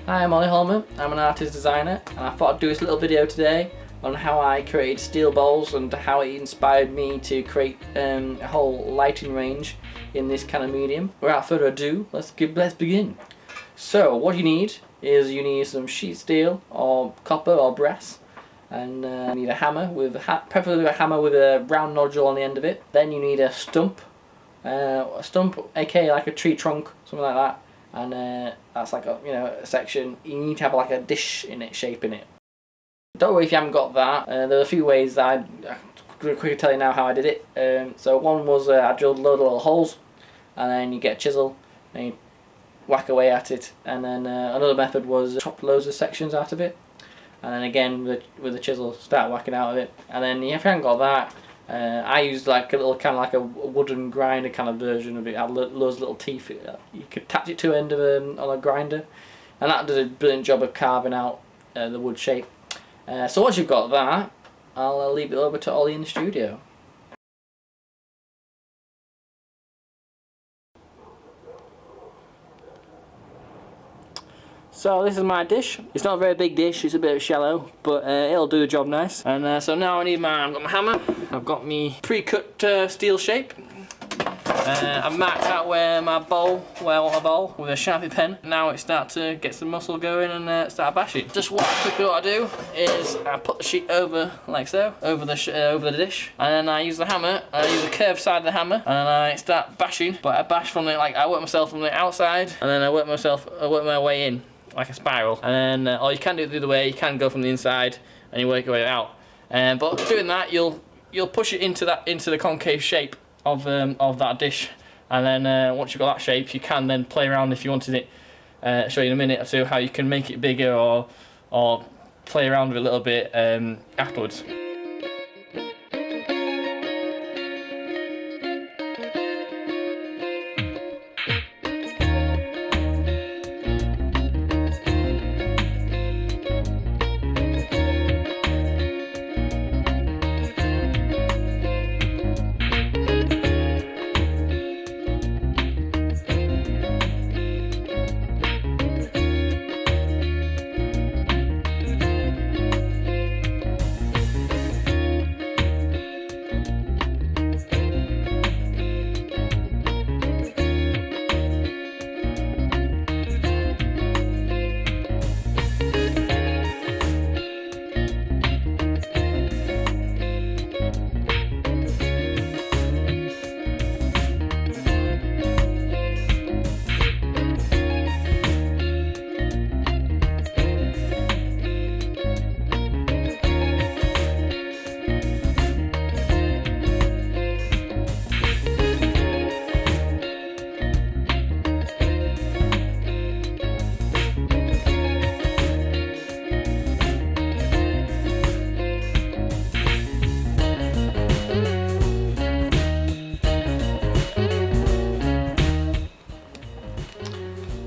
Hi, I'm Ollie Holman. I'm an artist designer, and I thought I'd do this little video today on how I created steel bowls and how it inspired me to create a whole lighting range in this kind of medium. Without further ado, let's begin. So what you need is some sheet steel or copper or brass, and you need a hammer preferably a hammer with a round nodule on the end of it. Then you need a stump, aka like a tree trunk, something like that. And that's like a section. You need to have like a dish in it, shape in it. Don't worry if you haven't got that. There are a few ways that I'm going to quickly tell you now how I did it. So one was I drilled a load of little holes, and then you get a chisel and you whack away at it. And then another method was chop loads of sections out of it, and then again with the chisel start whacking out of it. And then if you haven't got that, I used like a little kind of like a wooden grinder kind of version of it. It had loads of little teeth. You could attach it to an end of on a grinder, and that did a brilliant job of carving out the wood shape. So once you've got that, I'll leave it over to Ollie in the studio. So this is my dish. It's not a very big dish, it's a bit shallow, but it'll do the job nice. And so now I've got my hammer, I've got me pre-cut steel shape. I've marked out where I want my bowl with a Sharpie pen. Now it's start to get some muscle going and start bashing. Just what I do is I put the sheet over like so, over the dish, and then I use the hammer. I use the curved side of the hammer, and then I start bashing. But I bash from I work myself from the outside, and then I work my way in like a spiral. And then or you can do it the other way. You can go from the inside and you work your way out. But doing that, you'll push it into the concave shape of that dish, and then once you've got that shape, you can then play around if you wanted it. Show you in a minute or two how you can make it bigger or play around with it a little bit afterwards.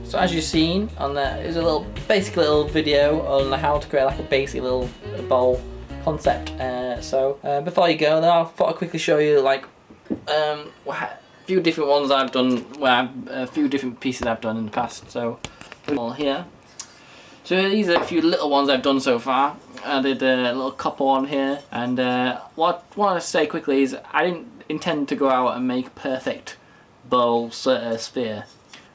So as you've seen on there, is a basic little video on how to create like a basic little bowl concept. So before you go, then I thought I'd quickly show you like a few different ones I've done, a few different pieces I've done in the past. So all here. So these are a few little ones I've done so far. I did a little copper one here, and what I want to say quickly is I didn't intend to go out and make a perfect bowl sphere.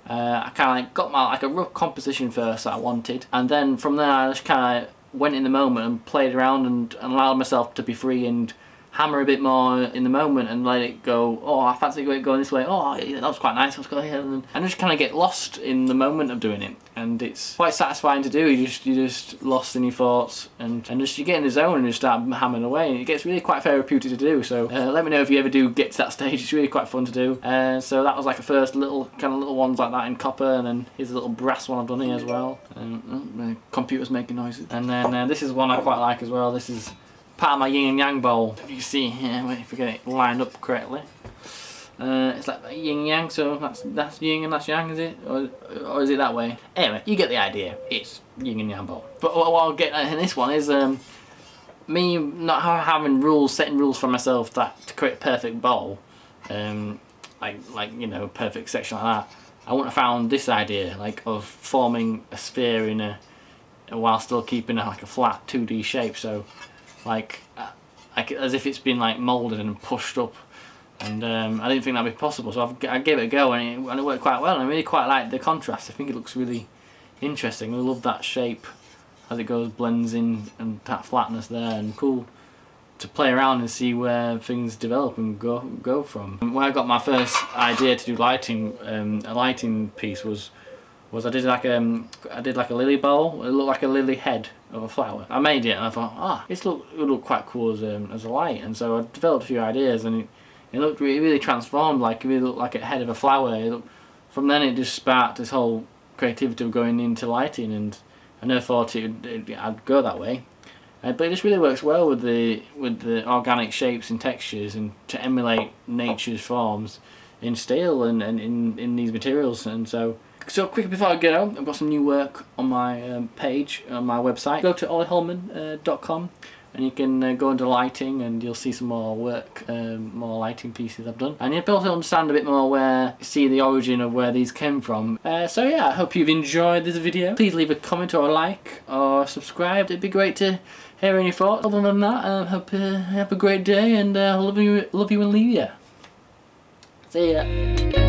I kind of got my a rough composition first that I wanted, and then from there I just kind of went in the moment and played around and allowed myself to be free and hammer a bit more in the moment and let it go. Oh, I fancy going this way. Oh, that was quite nice. Let's go here, and just kind of get lost in the moment of doing it. And it's quite satisfying to do. You're just lost in your thoughts and just you get in the zone and you start hammering away. And it gets really quite therapeutic to do. So let me know if you ever do get to that stage. It's really quite fun to do. So that was like a first little ones like that in copper, and then here's a little brass one I've done here as well. And my computer's making noises. And then this is one I quite like as well. This is part of my yin and yang bowl. If you can see here, if we get it lined up correctly. It's like yin and yang, so that's yin and that's yang, is it? Or is it that way? Anyway, you get the idea. It's yin and yang bowl. But what I'll get in this one is me not having setting rules for myself to create a perfect bowl. Like you know, perfect section like that. I wouldn't have found this idea, like of forming a sphere in a while still keeping like a flat 2D shape. So like as if it's been like moulded and pushed up. And I didn't think that'd be possible, so I gave it a go, and it worked quite well. And I really quite like the contrast. I think it looks really interesting. I love that shape as it goes, blends in, and that flatness there, and cool to play around and see where things develop and go from. When I got my first idea to do lighting, a lighting piece was I did like a lily bowl. It looked like a lily head of a flower. I made it and I thought, it would look quite cool as a light, and so I developed a few ideas, and it looked really transformed. Like it really looked like a head of a flower. From then it just sparked this whole creativity of going into lighting, and I never thought I'd go that way. But it just really works well with the organic shapes and textures, and to emulate nature's forms in steel and in these materials. And so quickly before I go, I've got some new work on my page on my website. Go to ollieholman.com and you can go into lighting, and you'll see some more work, more lighting pieces I've done, and you'll be able to understand a bit more see the origin of where these came from. So yeah, I hope you've enjoyed this video. Please leave a comment or a like or subscribe. It'd be great to hear any thoughts. Other than that, hope you have a great day, and love you and leave you. See ya.